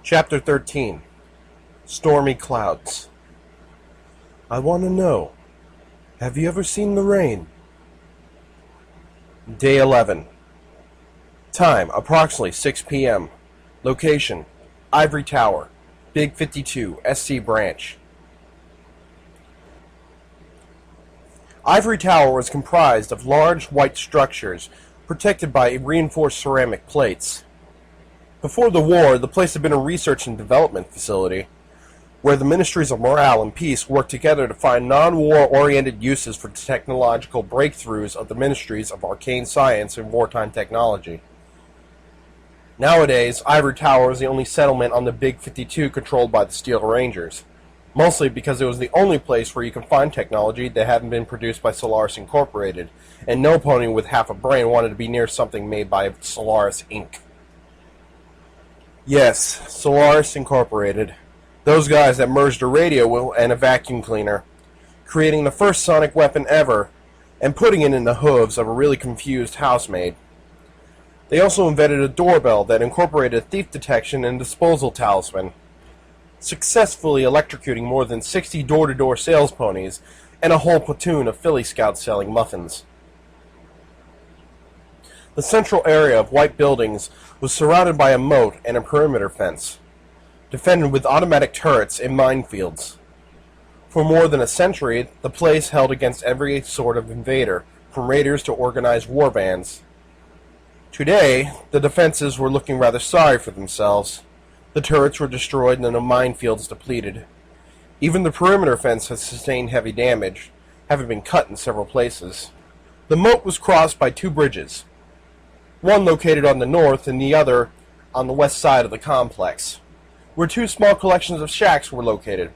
Chapter 13. Stormy Clouds. I want to know, have you ever seen the rain? Day 11. Time, approximately 6 p.m. Location, Ivory Tower, Big 52, SC Branch. Ivory Tower was comprised of large white structures protected by reinforced ceramic plates. Before the war, the place had been a research and development facility, where the Ministries of Morale and Peace worked together to find non-war-oriented uses for technological breakthroughs of the Ministries of Arcane Science and Wartime Technology. Nowadays, Ivory Tower is the only settlement on the Big 52 controlled by the Steel Rangers, mostly because it was the only place where you can find technology that hadn't been produced by Solaris Incorporated, and no pony with half a brain wanted to be near something made by Solaris Inc. Yes, Solaris Incorporated. Those guys that merged a radio and a vacuum cleaner, creating the first sonic weapon ever, and putting it in the hooves of a really confused housemaid. They also invented a doorbell that incorporated thief detection and disposal talisman, successfully electrocuting more than 60 door-to-door sales ponies and a whole platoon of Philly Scouts selling muffins. The central area of white buildings was surrounded by a moat and a perimeter fence, defended with automatic turrets and minefields. For more than a century, the place held against every sort of invader, from raiders to organized war bands. Today, the defenses were looking rather sorry for themselves. The turrets were destroyed and the minefields depleted. Even the perimeter fence has sustained heavy damage, having been cut in several places. The moat was crossed by two bridges, one located on the north and the other on the west side of the complex, where two small collections of shacks were located,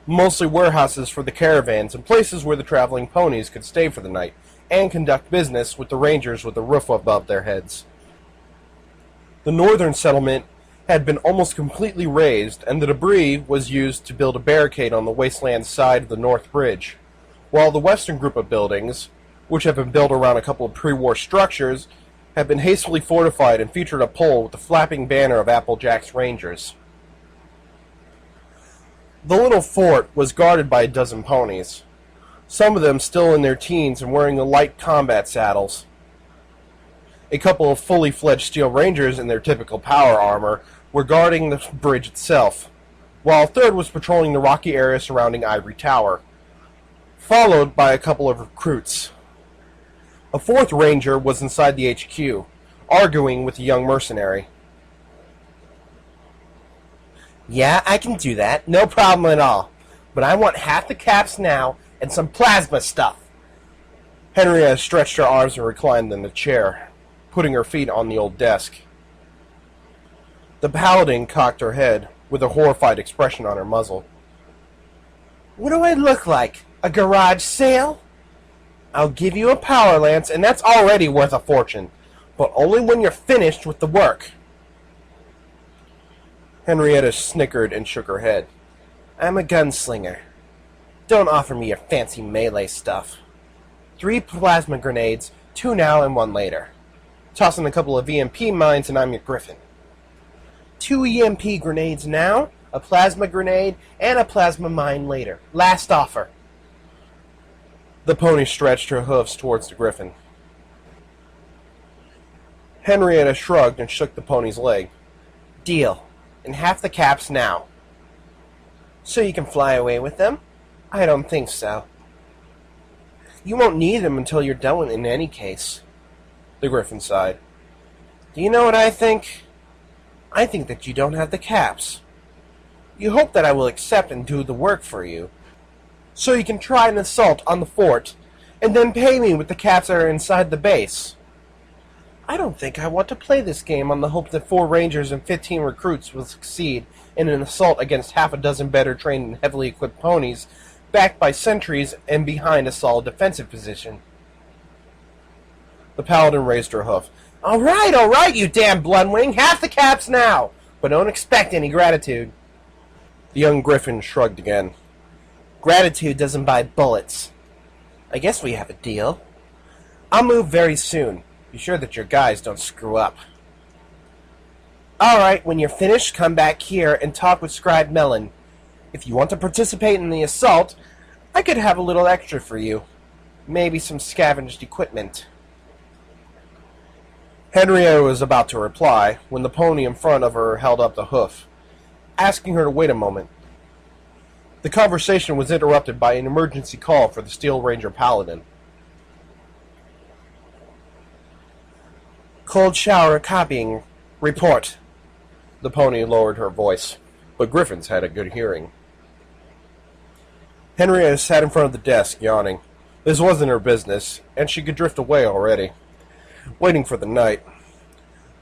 mostly warehouses for the caravans and places where the traveling ponies could stay for the night and conduct business with the rangers with a roof above their heads. The northern settlement had been almost completely razed, and the debris was used to build a barricade on the wasteland side of the north bridge, while the western group of buildings, which had been built around a couple of pre-war structures, had been hastily fortified and featured a pole with the flapping banner of Applejack's Rangers. The little fort was guarded by a dozen ponies, some of them still in their teens and wearing the light combat saddles. A couple of fully fledged Steel Rangers in their typical power armor were guarding the bridge itself, while a third was patrolling the rocky area surrounding Ivory Tower, followed by a couple of recruits. A fourth ranger was inside the HQ, arguing with a young mercenary. Yeah, I can do that. No problem at all. But I want half the caps now and some plasma stuff. Henrietta stretched her arms and reclined in the chair, putting her feet on the old desk. The paladin cocked her head, with a horrified expression on her muzzle. What do I look like? A garage sale? I'll give you a power lance, and that's already worth a fortune. But only when you're finished with the work. Henrietta snickered and shook her head. I'm a gunslinger. Don't offer me your fancy melee stuff. 3 plasma grenades, 2 now and 1 later. Toss in a couple of EMP mines and I'm your griffin. 2 EMP grenades now, a plasma grenade, and a plasma mine later. Last offer. The pony stretched her hoofs towards the griffin. Henrietta shrugged and shook the pony's leg. Deal. And half the caps now. So you can fly away with them? I don't think so. You won't need them until you're done in any case. The griffin sighed. Do you know what I think? I think that you don't have the caps. You hope that I will accept and do the work for you, so you can try an assault on the fort, and then pay me with the caps that are inside the base. I don't think I want to play this game on the hope that 4 rangers and 15 recruits will succeed in an assault against half a dozen better trained and heavily equipped ponies, backed by sentries and behind a solid defensive position. The paladin raised her hoof. All right, you damn bloodwing! Half the caps now! But don't expect any gratitude. The young griffin shrugged again. Gratitude doesn't buy bullets. I guess we have a deal. I'll move very soon. Be sure that your guys don't screw up. Alright, when you're finished, come back here and talk with Scribe Melon. If you want to participate in the assault, I could have a little extra for you. Maybe some scavenged equipment. Henrietta was about to reply when the pony in front of her held up the hoof, asking her to wait a moment. The conversation was interrupted by an emergency call for the Steel Ranger Paladin. Cold shower copying. Report. The pony lowered her voice, but Griffin's had a good hearing. Henrietta sat in front of the desk, yawning. This wasn't her business, and she could drift away already, waiting for the night.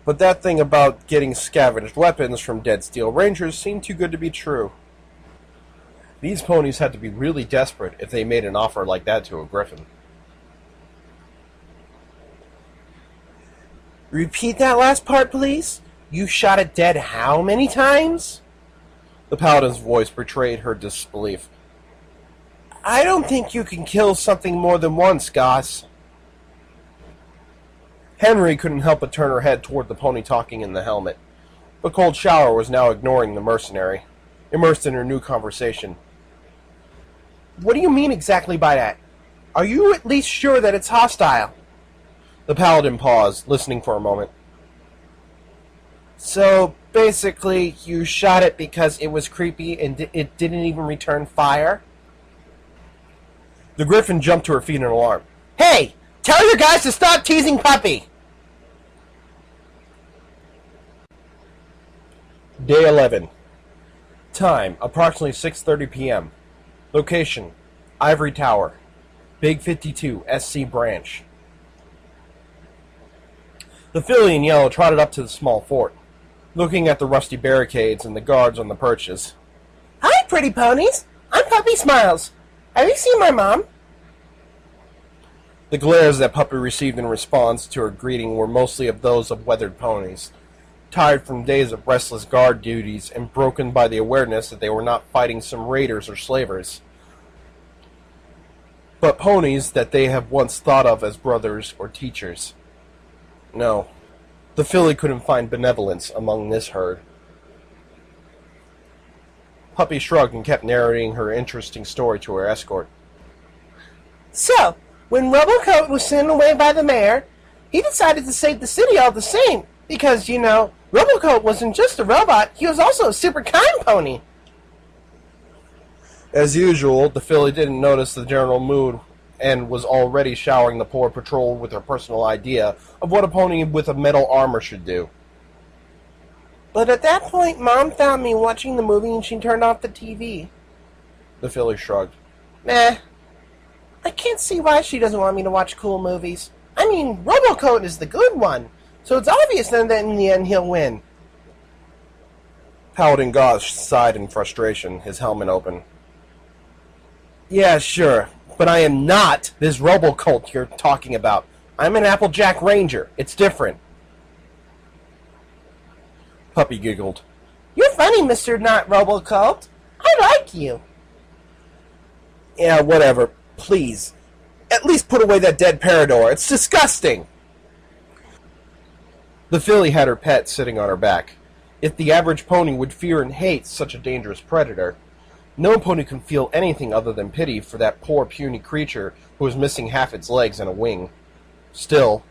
But that thing about getting scavenged weapons from dead Steel Rangers seemed too good to be true. These ponies had to be really desperate if they made an offer like that to a Griffin. Repeat that last part, please? You shot it dead how many times? The Paladin's voice betrayed her disbelief. I don't think you can kill something more than once, Goss. Henry couldn't help but turn her head toward the pony talking in the helmet. But Cold Shower was now ignoring the mercenary, immersed in her new conversation. What do you mean exactly by that? Are you at least sure that it's hostile? The Paladin paused, listening for a moment. So, basically, you shot it because it was creepy and it didn't even return fire? The Griffin jumped to her feet in alarm. Hey! Tell your guys to stop teasing Puppy! Day 11. Time, approximately 6:30 p.m. Location, Ivory Tower. Big 52, SC Branch. The filly in yellow trotted up to the small fort, looking at the rusty barricades and the guards on the perches. Hi, pretty ponies! I'm Puppy Smiles. Have you seen my mom? The glares that Puppy received in response to her greeting were mostly of those of weathered ponies, tired from days of restless guard duties and broken by the awareness that they were not fighting some raiders or slavers, but ponies that they have once thought of as brothers or teachers. No, the filly couldn't find benevolence among this herd. Puppy shrugged and kept narrating her interesting story to her escort. So, when Robocoat was sent away by the mayor, he decided to save the city all the same, because, you know, Robocoat wasn't just a robot, he was also a super kind pony. As usual, the filly didn't notice the general mood and was already showering the poor patrol with her personal idea of what a pony with a metal armor should do. But at that point, Mom found me watching the movie and she turned off the TV. The filly shrugged. Nah. I can't see why she doesn't want me to watch cool movies. I mean, Robocoat is the good one, so it's obvious then that in the end he'll win. Paladin Gosh sighed in frustration, his helmet open. Yeah, sure, but I am not this Robocoat you're talking about. I'm an Applejack Ranger. It's different. Puppy giggled. You're funny, Mr. Not Robocoat. I like you. Yeah, whatever. Please. At least put away that dead Parador. It's disgusting. The filly had her pet sitting on her back. If the average pony would fear and hate such a dangerous predator, no pony can feel anything other than pity for that poor puny creature who was missing half its legs and a wing. Still,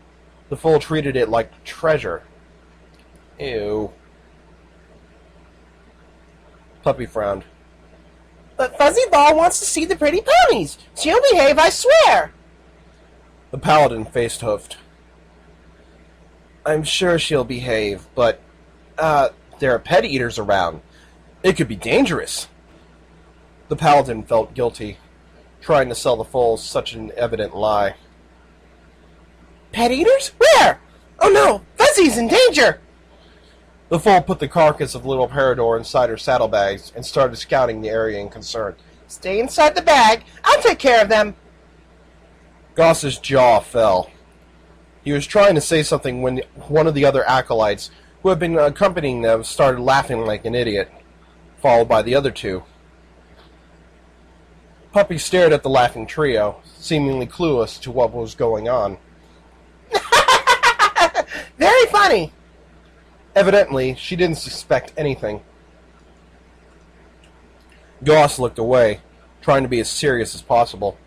the foal treated it like treasure. Ew. Puppy frowned. But Fuzzy Ball wants to see the pretty ponies. She'll behave, I swear. The Paladin faced hoofed. I'm sure she'll behave, but, there are pet eaters around. It could be dangerous. The Paladin felt guilty, trying to sell the foal such an evident lie. Pet eaters? Where? Oh no, Fuzzy's in danger! The foal put the carcass of little Parador inside her saddlebags and started scouting the area in concern. Stay inside the bag. I'll take care of them. Goss's jaw fell. He was trying to say something when one of the other acolytes, who had been accompanying them, started laughing like an idiot, followed by the other two. Puppy stared at the laughing trio, seemingly clueless to what was going on. Very funny. Evidently, she didn't suspect anything. Goss looked away, trying to be as serious as possible.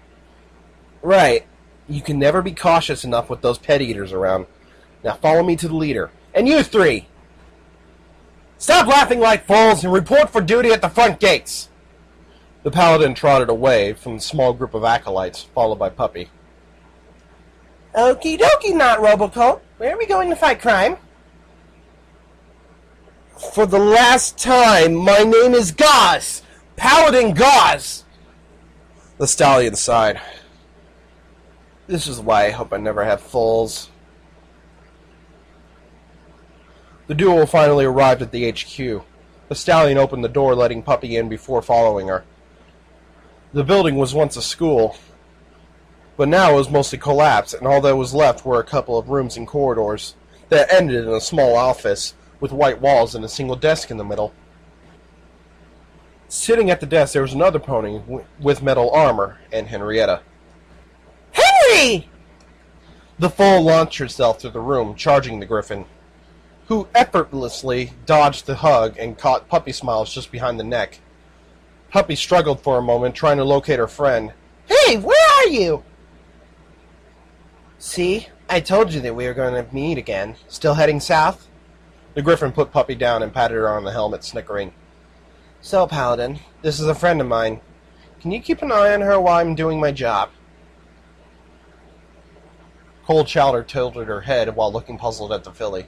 Right. You can never be cautious enough with those pet eaters around. Now follow me to the leader. And you three! Stop laughing like fools and report for duty at the front gates! The paladin trotted away from the small group of acolytes, followed by Puppy. Okie dokie, not Robocop. Where are we going to fight crime? For the last time, my name is Goss! Paladin Goss! The stallion sighed. This is why I hope I never have foals. The duo finally arrived at the HQ. The stallion opened the door, letting Puppy in before following her. The building was once a school, but now it was mostly collapsed, and all that was left were a couple of rooms and corridors that ended in a small office with white walls and a single desk in the middle. Sitting at the desk, there was another pony with metal armor, and Henrietta. Henry! The foal launched herself through the room, charging the griffin, who effortlessly dodged the hug and caught Puppy Smiles just behind the neck. Puppy struggled for a moment, trying to locate her friend. Hey, where are you? See, I told you that we were going to meet again. Still heading south? The griffin put Puppy down and patted her on the helmet, snickering. So, Paladin, this is a friend of mine. Can you keep an eye on her while I'm doing my job? Cold Chowder tilted her head while looking puzzled at the filly.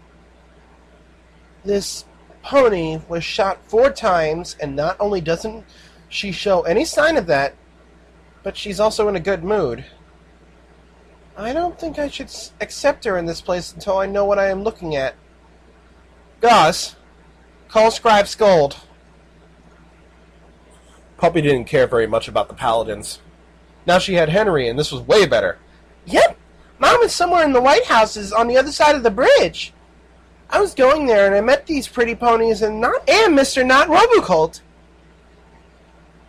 This pony was shot 4 times, and not only doesn't she show any sign of that, but she's also in a good mood. I don't think I should accept her in this place until I know what I am looking at. Goss, Call Scribe Scold. Puppy didn't care very much about the paladins. Now she had Henry, and this was way better. Yep, Mom is somewhere in the White Houses on the other side of the bridge. I was going there, and I met these pretty ponies and Mr. Not Robocolt.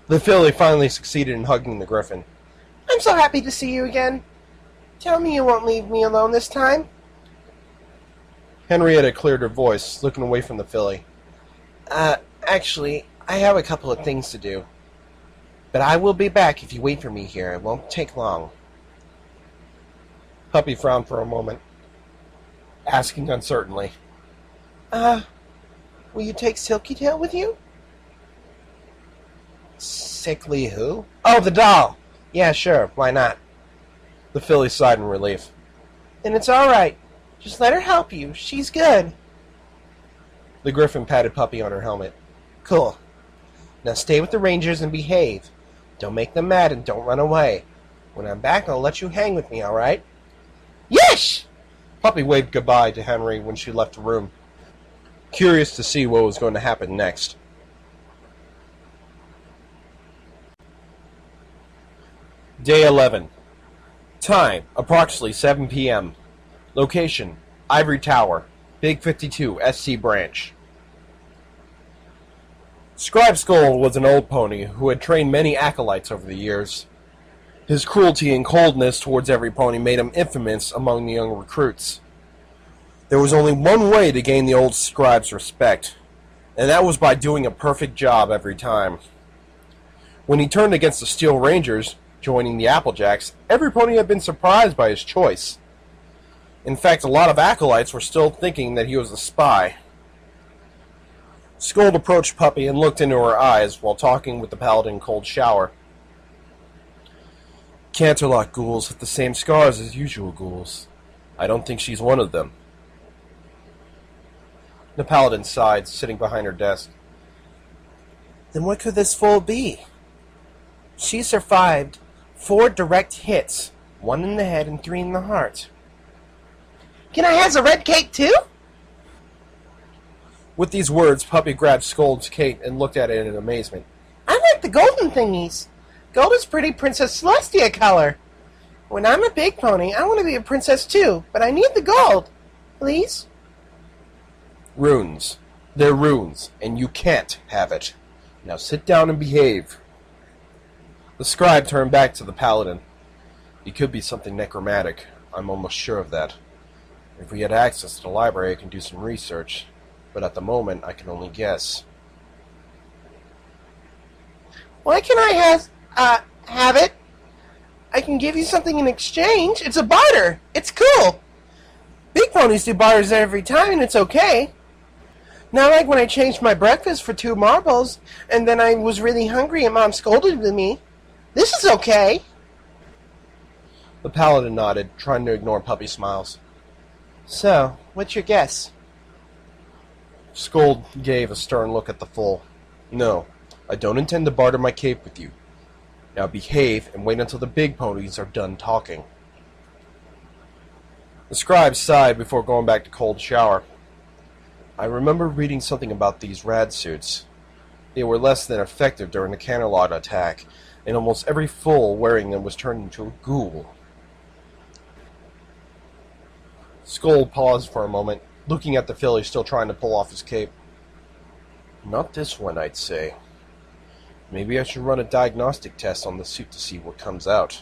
The filly finally succeeded in hugging the griffin. I'm so happy to see you again. Tell me you won't leave me alone this time. Henrietta cleared her voice, looking away from the filly. Actually, I have a couple of things to do. But I will be back if you wait for me here. It won't take long. Puppy frowned for a moment, asking uncertainly. Will you take Silky Tail with you? Sickly who? Oh, the doll! Yeah, sure, why not? The filly sighed in relief. Then it's alright. Just let her help you. She's good. The griffin patted Puppy on her helmet. Cool. Now stay with the Rangers and behave. Don't make them mad and don't run away. When I'm back, I'll let you hang with me, alright? Yes! Puppy waved goodbye to Henry when she left the room, curious to see what was going to happen next. Day 11. Time, approximately 7 p.m. Location, Ivory Tower, Big 52, SC Branch. Scribe Skull was an old pony who had trained many acolytes over the years. His cruelty and coldness towards every pony made him infamous among the young recruits. There was only one way to gain the old scribe's respect, and that was by doing a perfect job every time. When he turned against the Steel Rangers, joining the Applejacks, every pony had been surprised by his choice. In fact, a lot of acolytes were still thinking that he was a spy. Scold approached Puppy and looked into her eyes while talking with the paladin Cold Shower. Canterlot ghouls have the same scars as usual ghouls. I don't think she's one of them. The paladin sighed, sitting behind her desk. Then what could this fool be? She survived 4 direct hits, 1 in the head and 3 in the heart. Can I have a red cake too? With these words, Puppy grabbed Scold's cape and looked at it in amazement. I like the golden thingies. Gold is pretty Princess Celestia color. When I'm a big pony, I want to be a princess too, but I need the gold. Please? Runes. They're runes, and you can't have it. Now sit down and behave. The scribe turned back to the paladin. It could be something necromantic. I'm almost sure of that. If we had access to the library, I can do some research. but at the moment I can only guess. Why can I have it? I can give you something in exchange. It's a barter. It's cool. Big ponies do barters every time, and it's okay. Not like when I changed my breakfast for 2 marbles, and then I was really hungry and Mom scolded me. This is okay. The paladin nodded, trying to ignore puppy smiles. So, what's your guess? Scold gave a stern look at the fool. No, I don't intend to barter my cape with you. Now behave and wait until the big ponies are done talking. The scribe sighed before going back to cold shower. I remember reading something about these rad suits. They were less than effective during the Canterlot attack, and almost every fool wearing them was turned into a ghoul. Skull paused for a moment, looking at the filly still trying to pull off his cape. Not this one, I'd say. Maybe I should run a diagnostic test on the suit to see what comes out.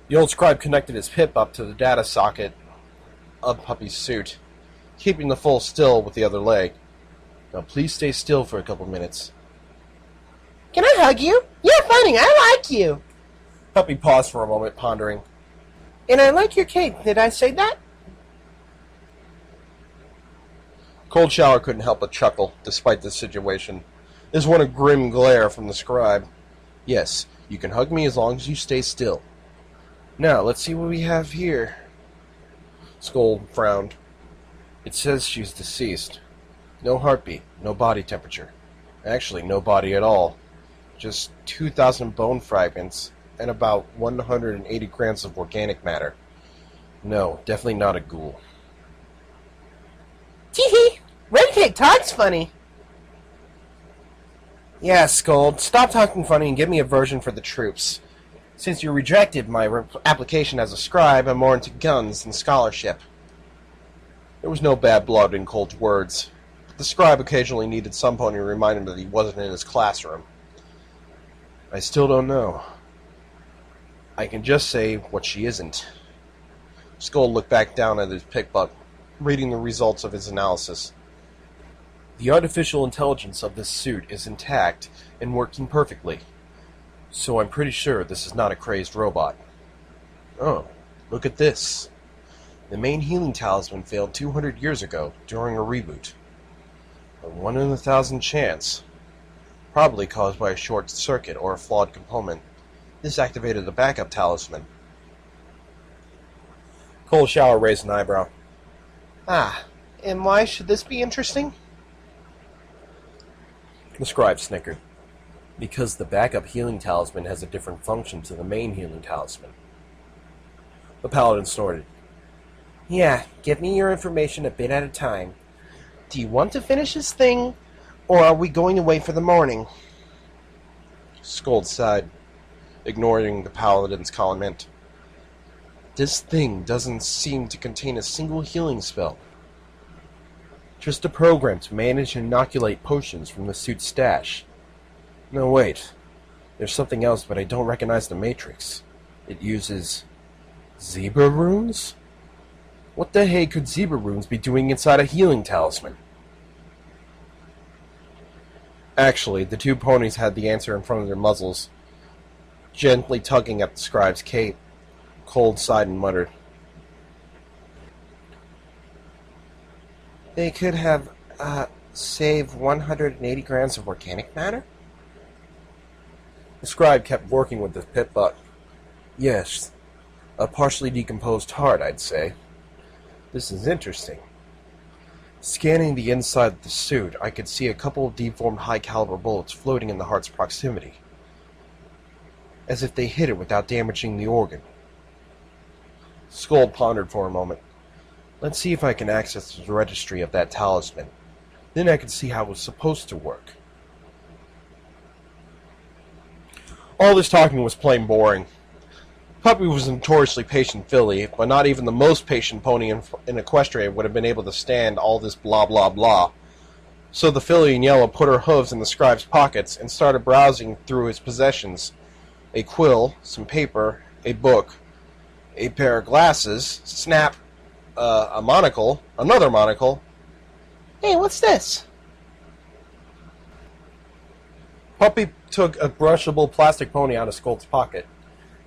The old scribe connected his pip up to the data socket of Puppy's suit, keeping the foal still with the other leg. Now please stay still for a couple minutes. Can I hug you? You're funny. I like you. Puppy paused for a moment, pondering. And I like your cape. Did I say that? Cold Shower couldn't help but chuckle, despite the situation. There's one a grim glare from the scribe. Yes, you can hug me as long as you stay still. Now, let's see what we have here. Scold frowned. It says she's deceased. No heartbeat, no body temperature. Actually, no body at all. Just 2,000 bone fragments and about 180 grams of organic matter. No, definitely not a ghoul. Tee-hee! Red Cake talks funny. Yeah, Scold, stop talking funny and give me a version for the troops. Since you rejected my application as a scribe, I'm more into guns and scholarship. There was no bad blood in Cold's words, but the scribe occasionally needed some pony to remind him that he wasn't in his classroom. I still don't know. I can just say what she isn't. Skull looked back down at his pickbuck, reading the results of his analysis. The artificial intelligence of this suit is intact and working perfectly, so I'm pretty sure this is not a crazed robot. Oh, look at this. The main healing talisman failed 200 years ago during a reboot. A 1 in 1,000 chance. Probably caused by a short circuit or a flawed component. This activated the backup talisman. Cold Shower raised an eyebrow. Ah, and why should this be interesting? The scribe snickered. Because the backup healing talisman has a different function to the main healing talisman. The paladin snorted. Yeah, give me your information a bit at a time. Do you want to finish this thing, or are we going to wait for the morning? Scold sighed, ignoring the paladin's comment. This thing doesn't seem to contain a single healing spell. Just a program to manage and inoculate potions from the suit's stash. No, wait. There's something else, but I don't recognize the matrix. It uses zebra runes? What the heck could zebra runes be doing inside a healing talisman? Actually, the 2 ponies had the answer in front of their muzzles, gently tugging at the scribe's cape. Cold sighed and muttered. They could have, saved 180 grams of organic matter? The scribe kept working with his pip butt. Yes, a partially decomposed heart, I'd say. This is interesting. Scanning the inside of the suit, I could see a couple of deformed high-caliber bullets floating in the heart's proximity, as if they hit it without damaging the organ. Skull pondered for a moment. Let's see if I can access the registry of that talisman. Then I can see how it was supposed to work. All this talking was plain boring. Puppy was a notoriously patient filly, but not even the most patient pony in Equestria would have been able to stand all this blah blah blah. So the filly in yellow put her hooves in the scribe's pockets and started browsing through his possessions. A quill, some paper, a book, a pair of glasses, snap, A monocle. Another monocle. Hey, what's this? Puppy took a brushable plastic pony out of Skull's pocket.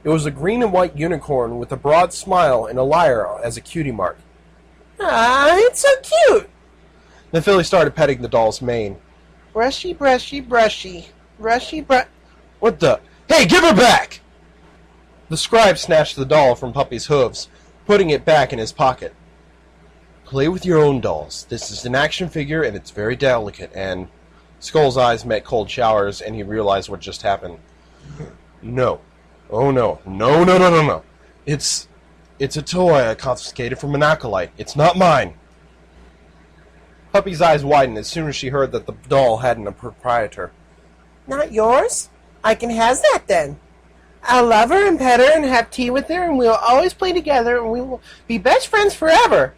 It was a green and white unicorn with a broad smile and a lyre as a cutie mark. Ah, it's so cute! The filly started petting the doll's mane. Brushy, brushy, brushy. Brushy, brush... What the? Hey, give her back! The scribe snatched the doll from Puppy's hooves, putting it back in his pocket. Play with your own dolls. This is an action figure, and it's very delicate, and... Skull's eyes met cold showers, and he realized what just happened. No. Oh, no. No. It's a toy I confiscated from an acolyte. It's not mine. Puppy's eyes widened as soon as she heard that the doll hadn't a proprietor. Not yours? I can has that then. I'll love her and pet her and have tea with her, and we'll always play together, and we will be best friends forever.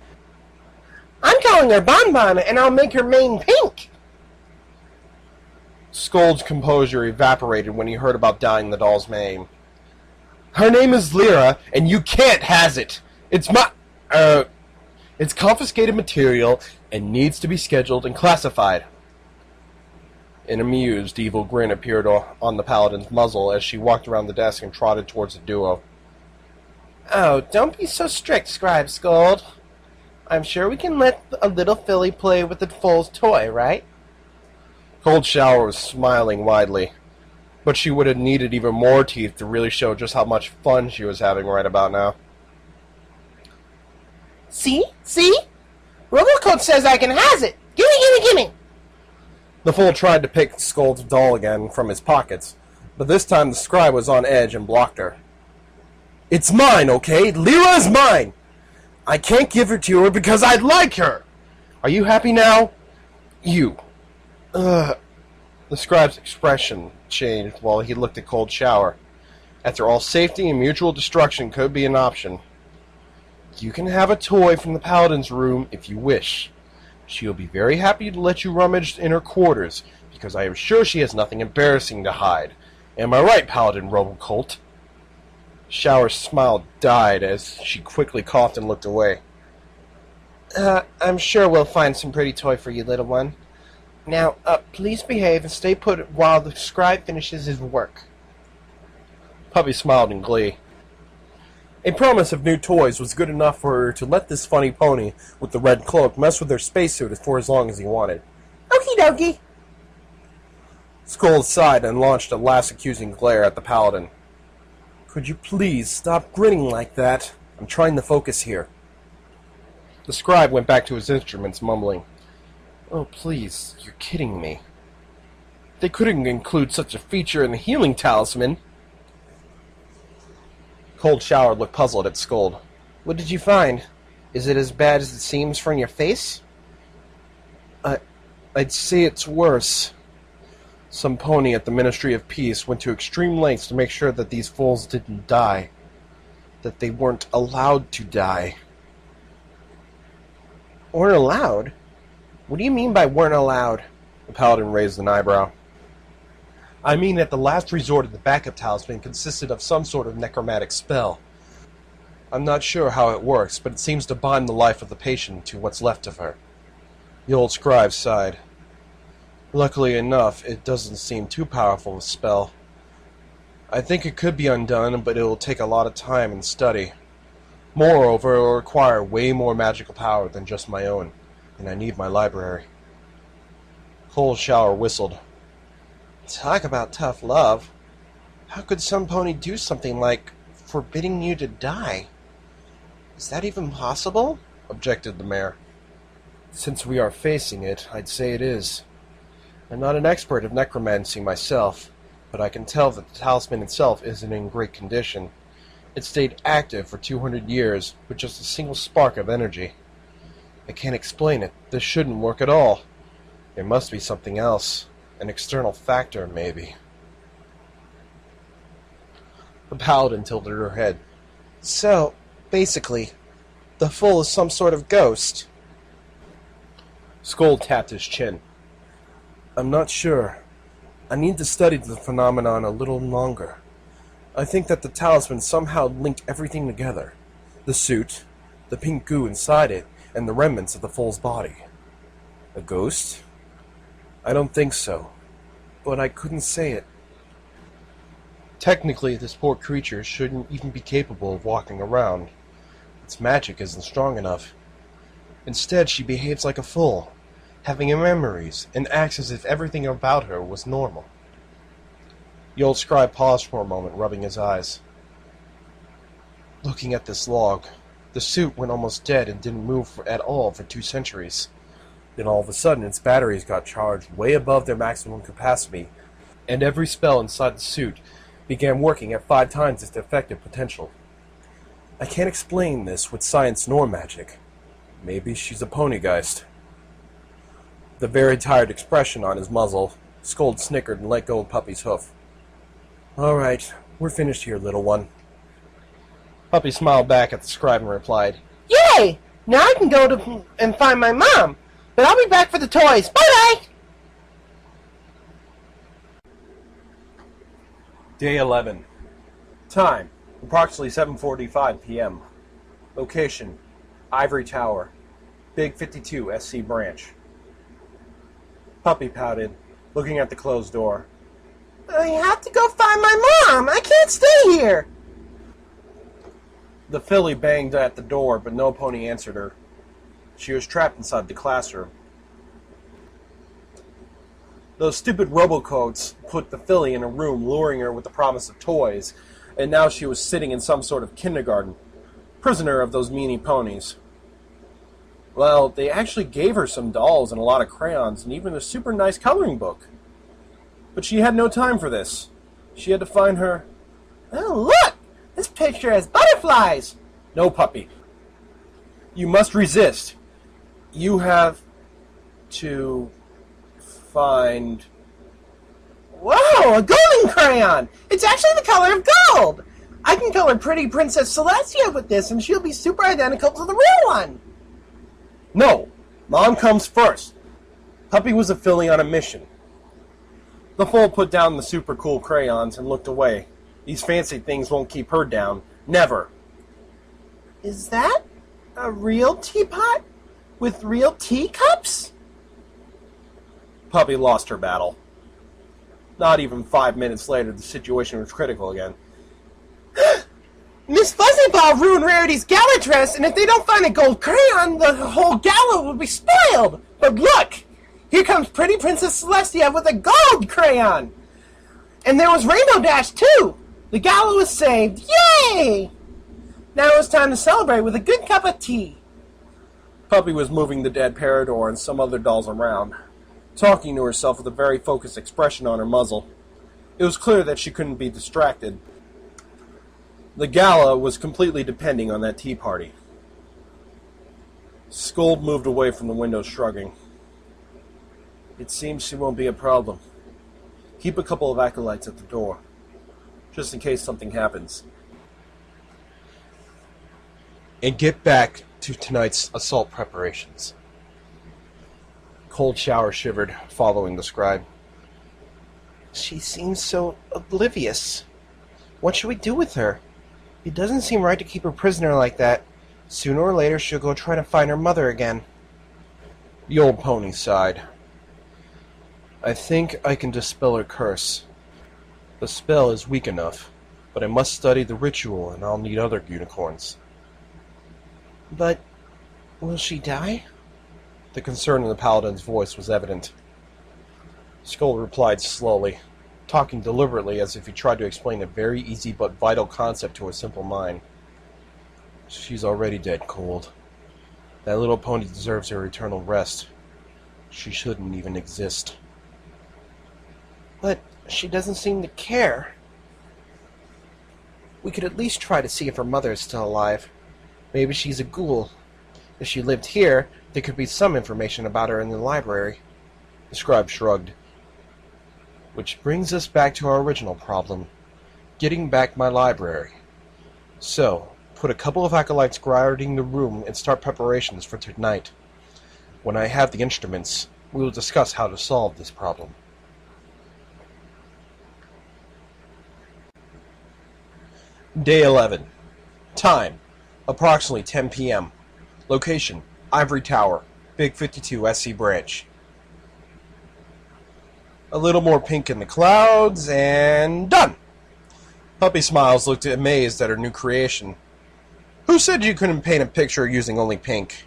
I'm calling her Bonbon, and I'll make her mane pink. Skull's composure evaporated when he heard about dyeing the doll's mane. Her name is Lyra, and you can't has it. It's confiscated material and needs to be scheduled and classified. An amused, evil grin appeared on the paladin's muzzle as she walked around the desk and trotted towards the duo. Oh, don't be so strict, Scribe Scold. I'm sure we can let a little filly play with the foal's toy, right? Cold Shower was smiling widely, but she would have needed even more teeth to really show just how much fun she was having right about now. See? Robocode says I can has it! Gimme! The fool tried to pick Skull's doll again from his pockets, but this time the scribe was on edge and blocked her. It's mine, okay? Lyra is mine! I can't give her to her because I'd like her! Are you happy now? You. The scribe's expression changed while he looked at Cold Shower. After all, safety and mutual destruction could be an option. You can have a toy from the paladin's room if you wish. She'll be very happy to let you rummage in her quarters, because I am sure she has nothing embarrassing to hide. Am I right, Paladin Robocolt? Shower's smile died as she quickly coughed and looked away. I'm sure we'll find some pretty toy for you, little one. Now, please behave and stay put while the scribe finishes his work. Puppy smiled in glee. A promise of new toys was good enough for her to let this funny pony with the red cloak mess with her spacesuit for as long as he wanted. Okie dokie. Skull sighed and launched a last accusing glare at the paladin. Could you please stop grinning like that? I'm trying to focus here. The scribe went back to his instruments, mumbling. Oh, please, you're kidding me. They couldn't include such a feature in the healing talisman. Cold Shower looked puzzled at Scold. What did you find? Is it as bad as it seems from your face? I'd say it's worse. Some pony at the Ministry of Peace went to extreme lengths to make sure that these fools didn't die. That they weren't allowed to die. Weren't allowed? What do you mean by weren't allowed? The paladin raised an eyebrow. I mean, at the last resort, the backup talisman consisted of some sort of necromantic spell. I'm not sure how it works, but it seems to bind the life of the patient to what's left of her. The old scribe sighed. Luckily enough, it doesn't seem too powerful a spell. I think it could be undone, but it will take a lot of time and study. Moreover, it will require way more magical power than just my own, and I need my library. Cold Shower whistled. Talk about tough love. How could some pony do something like forbidding you to die? Is that even possible? Objected the mayor. Since we are facing it, I'd say it is. I'm not an expert of necromancy myself, but I can tell that the talisman itself isn't in great condition. It stayed active for 200 years with just a single spark of energy. I can't explain it. This shouldn't work at all. There must be something else. An external factor, maybe. The paladin tilted her head. So, basically, the fool is some sort of ghost. Skull tapped his chin. I'm not sure. I need to study the phenomenon a little longer. I think that the talisman somehow linked everything together. The suit, the pink goo inside it, and the remnants of the foal's body. A ghost? I don't think so, but I couldn't say it. Technically, this poor creature shouldn't even be capable of walking around. Its magic isn't strong enough. Instead, she behaves like a fool, having memories, and acts as if everything about her was normal. The old scribe paused for a moment, rubbing his eyes. Looking at this log, the suit went almost dead and didn't move at all for 2 centuries. Then all of a sudden, its batteries got charged way above their maximum capacity, and every spell inside the suit began working at 5 times its effective potential. I can't explain this with science nor magic. Maybe she's a ponygeist. The very tired expression on his muzzle, Scold snickered and let go of Puppy's hoof. All right, we're finished here, little one. Puppy smiled back at the scribe and replied, Yay! Now I can go and find my mom, but I'll be back for the toys. Bye-bye! Day 11. Time, approximately 7:45 p.m. Location, Ivory Tower, Big 52 SC branch. Puppy pouted, looking at the closed door. I have to go find my mom. I can't stay here. The filly banged at the door, but no pony answered her. She was trapped inside the classroom. Those stupid robocoats put the filly in a room, luring her with the promise of toys, and now she was sitting in some sort of kindergarten, prisoner of those meanie ponies. Well, they actually gave her some dolls and a lot of crayons, and even a super nice coloring book. But she had no time for this. She had to find her... Oh, look! This picture has butterflies! No, Puppy. You must resist. You have to find... Whoa, a golden crayon! It's actually the color of gold! I can color pretty Princess Celestia with this, and she'll be super identical to the real one! No! Mom comes first. Puppy was a filly on a mission. The foal put down the super cool crayons and looked away. These fancy things won't keep her down. Never. Is that a real teapot? With real teacups? Puppy lost her battle. Not even 5 minutes later, the situation was critical again. Miss Fuzzyball ruined Rarity's gala dress, and if they don't find a gold crayon, the whole gala will be spoiled. But look! Here comes pretty Princess Celestia with a gold crayon! And there was Rainbow Dash, too! The gala was saved! Yay! Now it's time to celebrate with a good cup of tea. Puppy was moving the dead Parador and some other dolls around, talking to herself with a very focused expression on her muzzle. It was clear that she couldn't be distracted. The gala was completely depending on that tea party. Scold moved away from the window, shrugging. It seems she won't be a problem. Keep a couple of acolytes at the door, just in case something happens. And get back to tonight's assault preparations. Cold shower shivered, following the scribe. She seems so oblivious. What should we do with her? It doesn't seem right to keep her prisoner like that. Sooner or later she'll go try to find her mother again. The old pony sighed. I think I can dispel her curse. The spell is weak enough, but I must study the ritual and I'll need other unicorns. But will she die? The concern in the paladin's voice was evident. Skull replied slowly, talking deliberately as if he tried to explain a very easy but vital concept to a simple mind. She's already dead cold. That little pony deserves her eternal rest. She shouldn't even exist. But she doesn't seem to care. We could at least try to see if her mother is still alive. Maybe she's a ghoul. If she lived here, there could be some information about her in the library. The scribe shrugged. Which brings us back to our original problem, getting back my library. So, put a couple of acolytes guarding the room and start preparations for tonight. When I have the instruments, we will discuss how to solve this problem. Day 11. Time, approximately 10 p.m. Location, Ivory Tower, Big 52 SC branch. A little more pink in the clouds, and done! Puppy Smiles looked amazed at her new creation. Who said you couldn't paint a picture using only pink?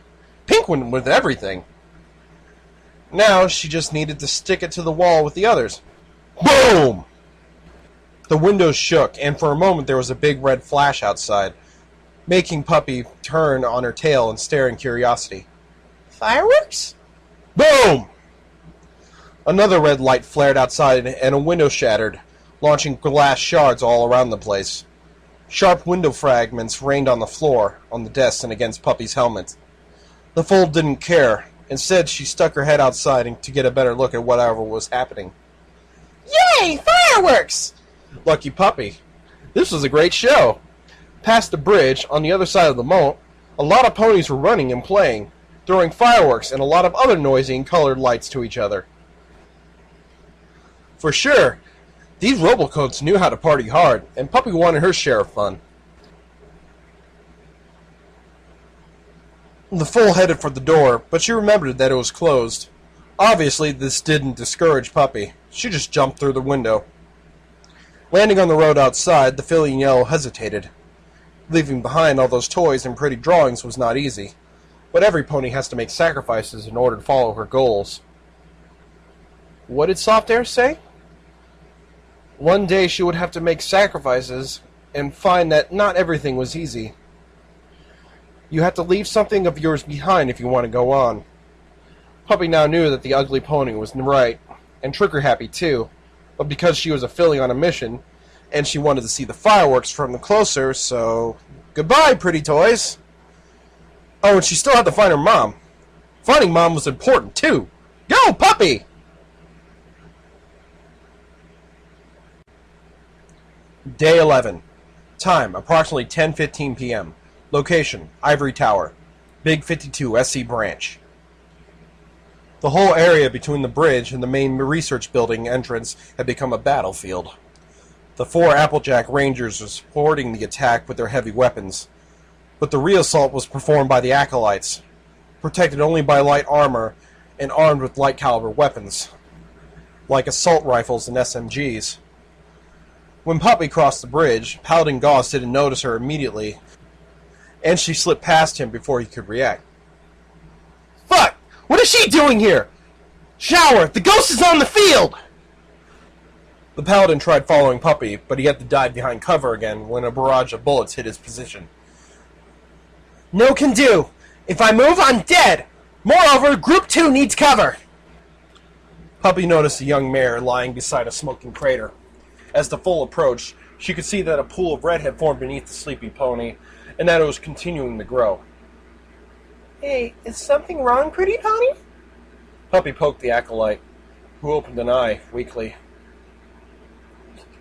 Pink went with everything. Now she just needed to stick it to the wall with the others. Boom! The windows shook, and for a moment there was a big red flash outside, making Puppy turn on her tail and stare in curiosity. Fireworks? Boom! Another red light flared outside, and a window shattered, launching glass shards all around the place. Sharp window fragments rained on the floor, on the desk, and against Puppy's helmet. The foal didn't care. Instead, she stuck her head outside to get a better look at whatever was happening. Yay! Fireworks! Lucky Puppy. This was a great show. Past the bridge, on the other side of the moat, a lot of ponies were running and playing, throwing fireworks and a lot of other noisy and colored lights to each other. For sure, these Robocoats knew how to party hard, and Puppy wanted her share of fun. The foal headed for the door, but she remembered that it was closed. Obviously, this didn't discourage Puppy. She just jumped through the window. Landing on the road outside, the filly in yellow hesitated. Leaving behind all those toys and pretty drawings was not easy, but every pony has to make sacrifices in order to follow her goals. What did Soft Air say? One day she would have to make sacrifices and find that not everything was easy. You have to leave something of yours behind if you want to go on. Puppy now knew that the ugly pony was right, and trigger-happy too, but because she was a filly on a mission, and she wanted to see the fireworks from closer, so... Goodbye, pretty toys! Oh, and she still had to find her mom. Finding Mom was important, too! Go, Puppy! Day 11. Time, approximately 10:15 p.m. Location, Ivory Tower. Big 52 SC branch. The whole area between the bridge and the main research building entrance had become a battlefield. The 4 Applejack Rangers were supporting the attack with their heavy weapons, but the real assault was performed by the Acolytes, protected only by light armor and armed with light caliber weapons, like assault rifles and SMGs. When Puppy crossed the bridge, Paladin Goss didn't notice her immediately, and she slipped past him before he could react. Fuck! What is she doing here? Shower! The ghost is on the field! The Paladin tried following Puppy, but he had to dive behind cover again when a barrage of bullets hit his position. No can do! If I move, I'm dead! Moreover, Group 2 needs cover! Puppy noticed a young mare lying beside a smoking crater. As the foal approached, she could see that a pool of red had formed beneath the sleepy pony, and that it was continuing to grow. Hey, is something wrong, pretty pony? Puppy poked the acolyte, who opened an eye weakly.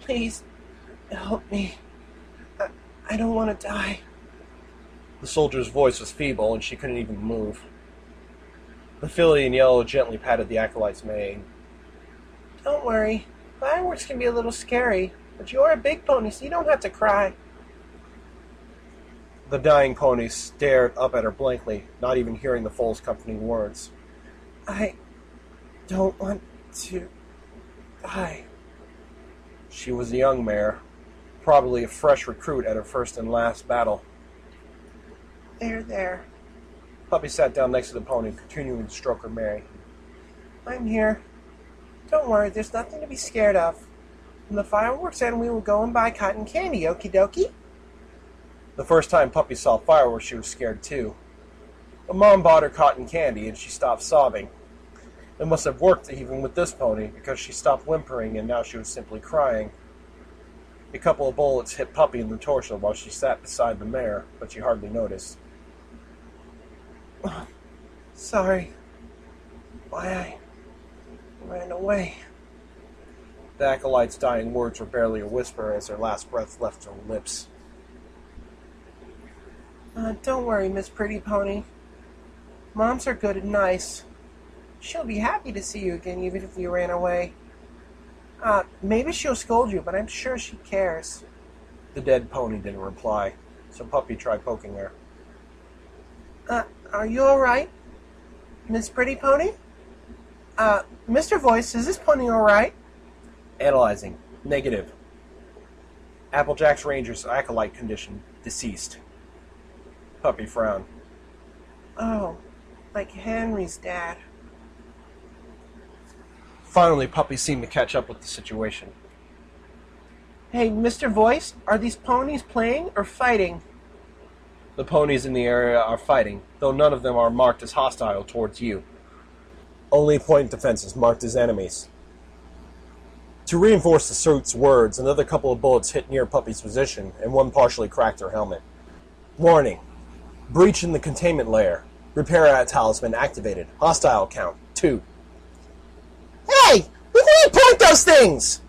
Please, help me. I don't want to die. The soldier's voice was feeble, and she couldn't even move. The filly in yellow gently patted the acolyte's mane. Don't worry. Fireworks can be a little scary, but you're a big pony, so you don't have to cry. The dying pony stared up at her blankly, not even hearing the foal's comforting words. I don't want to die. She was a young mare, probably a fresh recruit at her first and last battle. There. Puppy sat down next to the pony, continuing to stroke her mare. I'm here. Don't worry, there's nothing to be scared of. When the fireworks end, we will go and buy cotton candy, okie dokie? The first time Puppy saw fireworks, she was scared too. But Mom bought her cotton candy, and she stopped sobbing. It must have worked even with this pony, because she stopped whimpering, and now she was simply crying. A couple of bullets hit Puppy in the torso while she sat beside the mare, but she hardly noticed. Sorry. Why I ran away. The acolyte's dying words were barely a whisper as her last breath left her lips. Don't worry, Miss Pretty Pony. Moms are good and nice. She'll be happy to see you again, even if you ran away. Maybe she'll scold you, but I'm sure she cares. The dead pony didn't reply, so Puppy tried poking her. Are you alright, Miss Pretty Pony? Mr. Voice, is this pony alright? Analyzing. Negative. Applejack's Ranger's acolyte condition. Deceased. Puppy frown. Oh, like Henry's dad. Finally, Puppy seemed to catch up with the situation. Hey, Mr. Voice, are these ponies playing or fighting? The ponies in the area are fighting, though none of them are marked as hostile towards you. Only point defenses marked as enemies. To reinforce the suit's words, another couple of bullets hit near Puppy's position, and one partially cracked her helmet. Warning. Breach in the containment layer. Repair talisman activated. Hostile count 2. Hey! Look where you point those things!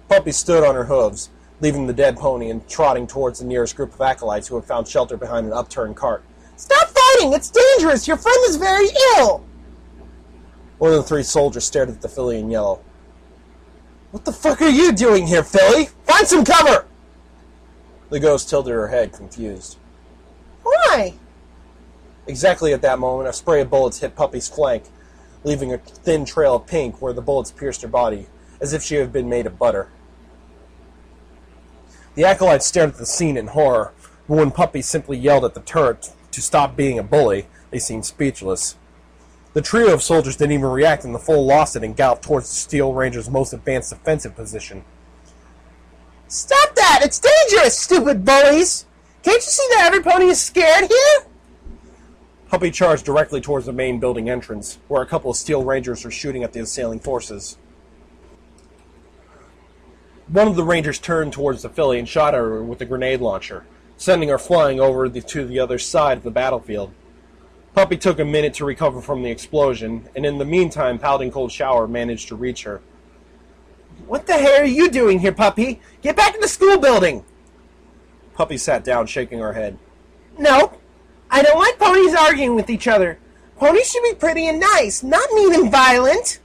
Puppy stood on her hooves, leaving the dead pony and trotting towards the nearest group of acolytes who had found shelter behind an upturned cart. Stop fighting! It's dangerous! Your friend is very ill! One of the 3 soldiers stared at the filly in yellow. What the fuck are you doing here, filly? Find some cover! The ghost tilted her head, confused. Why? Exactly at that moment, a spray of bullets hit Puppy's flank, leaving a thin trail of pink where the bullets pierced her body, as if she had been made of butter. The acolytes stared at the scene in horror, but when Puppy simply yelled at the turret to stop being a bully, they seemed speechless. The trio of soldiers didn't even react, and the fool lost it and galloped towards the Steel Ranger's most advanced defensive position. Stop that! It's dangerous, stupid bullies! Can't you see that every pony is scared here? Puppy charged directly towards the main building entrance, where a couple of Steel Rangers were shooting at the assailing forces. One of the Rangers turned towards the filly and shot at her with a grenade launcher, sending her flying over to the other side of the battlefield. Puppy took a minute to recover from the explosion, and in the meantime, Paladin Cold Shower managed to reach her. What the hell are you doing here, Puppy? Get back in the school building! Puppy sat down, shaking her head. Nope. I don't like ponies arguing with each other. Ponies should be pretty and nice, not mean and violent.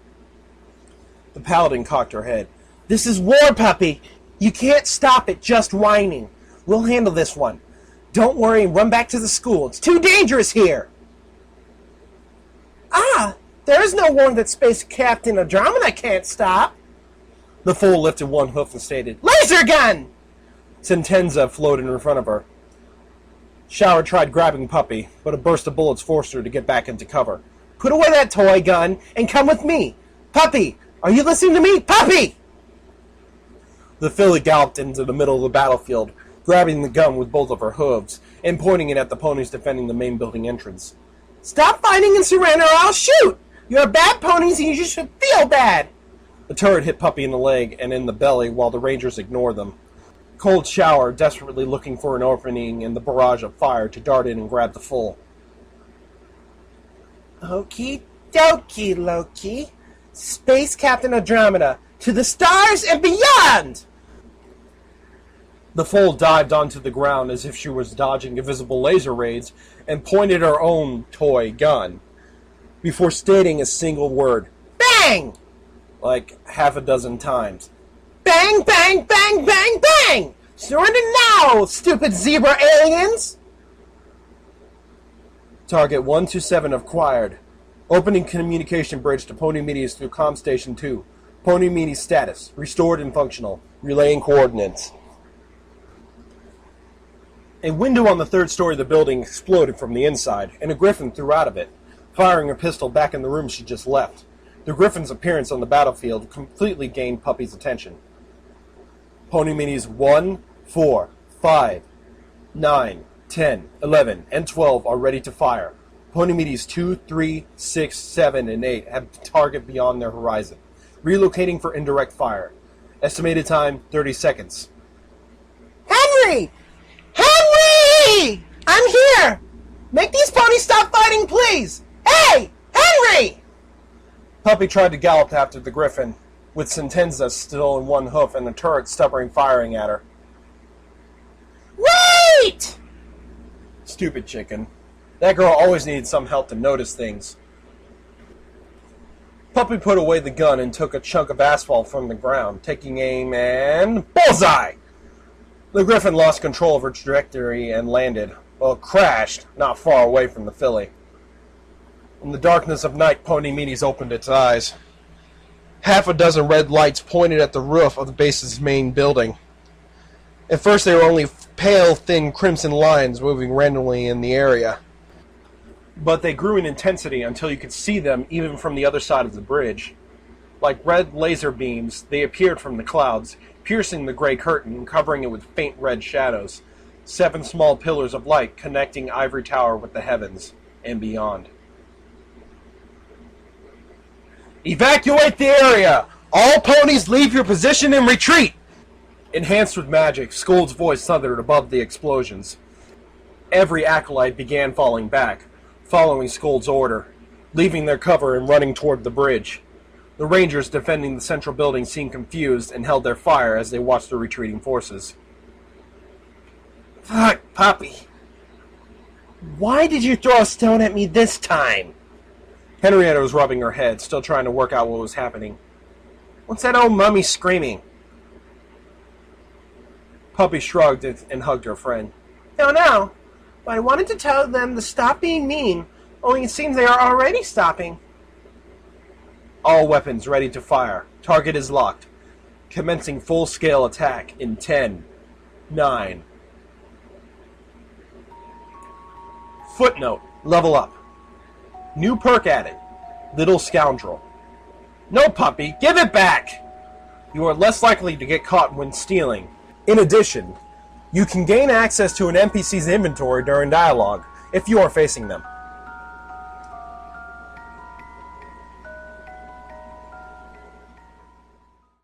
The Paladin cocked her head. This is war, Puppy. You can't stop it just whining. We'll handle this one. Don't worry and run back to the school. It's too dangerous here. There is no war that Space Captain Andromeda can't stop. The fool lifted one hoof and stated, Laser gun! Sentenza floated in front of her. Shower tried grabbing Puppy, but a burst of bullets forced her to get back into cover. Put away that toy gun and come with me. Puppy, are you listening to me? Puppy! The filly galloped into the middle of the battlefield, grabbing the gun with both of her hooves, and pointing it at the ponies defending the main building entrance. Stop fighting and surrender or I'll shoot! You're bad ponies and you should feel bad! The turret hit Puppy in the leg and in the belly while the Rangers ignored them. Cold Shower, desperately looking for an opening in the barrage of fire to dart in and grab the fool. Okie dokie, Loki. Space Captain Andromeda, to the stars and beyond! The foal dived onto the ground as if she was dodging invisible laser raids and pointed her own toy gun, before stating a single word, Bang! like half a dozen times. Bang, bang, bang, bang, bang! Surrender now, stupid zebra aliens! Target 127 acquired. Opening communication bridge to Pony Medes through Com Station 2. Pony Medes status. Restored and functional. Relaying coordinates. A window on the 3rd story of the building exploded from the inside, and a griffin threw out of it, firing a pistol back in the room she just left. The griffin's appearance on the battlefield completely gained Puppy's attention. Pony Medes 1, 4, 5, 9, 10, 11, and 12 are ready to fire. Pony Medes 2, 3, 6, 7, and 8 have the target beyond their horizon. Relocating for indirect fire. Estimated time, 30 seconds. Henry! Henry! I'm here! Make these ponies stop fighting, please! Hey! Henry! Puppy tried to gallop after the griffin, with Sentenza still in one hoof and the turret stubbornly firing at her. Wait! Stupid chicken. That girl always needed some help to notice things. Puppy put away the gun and took a chunk of asphalt from the ground, taking aim and... bullseye! The griffin lost control of her trajectory and landed, well, crashed, not far away from the filly. In the darkness of night, Pony Meanies opened its eyes. Half a dozen red lights pointed at the roof of the base's main building. At first they were only pale, thin crimson lines moving randomly in the area. But they grew in intensity until you could see them even from the other side of the bridge. Like red laser beams, they appeared from the clouds, piercing the gray curtain and covering it with faint red shadows. 7 small pillars of light connecting Ivory Tower with the heavens and beyond. Evacuate the area! All ponies leave your position and retreat! Enhanced with magic, Skull's voice thundered above the explosions. Every acolyte began falling back, following Skull's order, leaving their cover and running toward the bridge. The rangers defending the central building seemed confused and held their fire as they watched the retreating forces. Fuck, Puppy. Why did you throw a stone at me this time? Henrietta was rubbing her head, still trying to work out what was happening. What's that old mummy screaming? Puppy shrugged and hugged her friend. No. But I wanted to tell them to stop being mean, only it seems they are already stopping. All weapons ready to fire. Target is locked. Commencing full-scale attack in 10, 9. Footnote. Level up. New perk added. Little Scoundrel. No, Puppy, give it back! You are less likely to get caught when stealing. In addition, you can gain access to an NPC's inventory during dialogue, if you are facing them.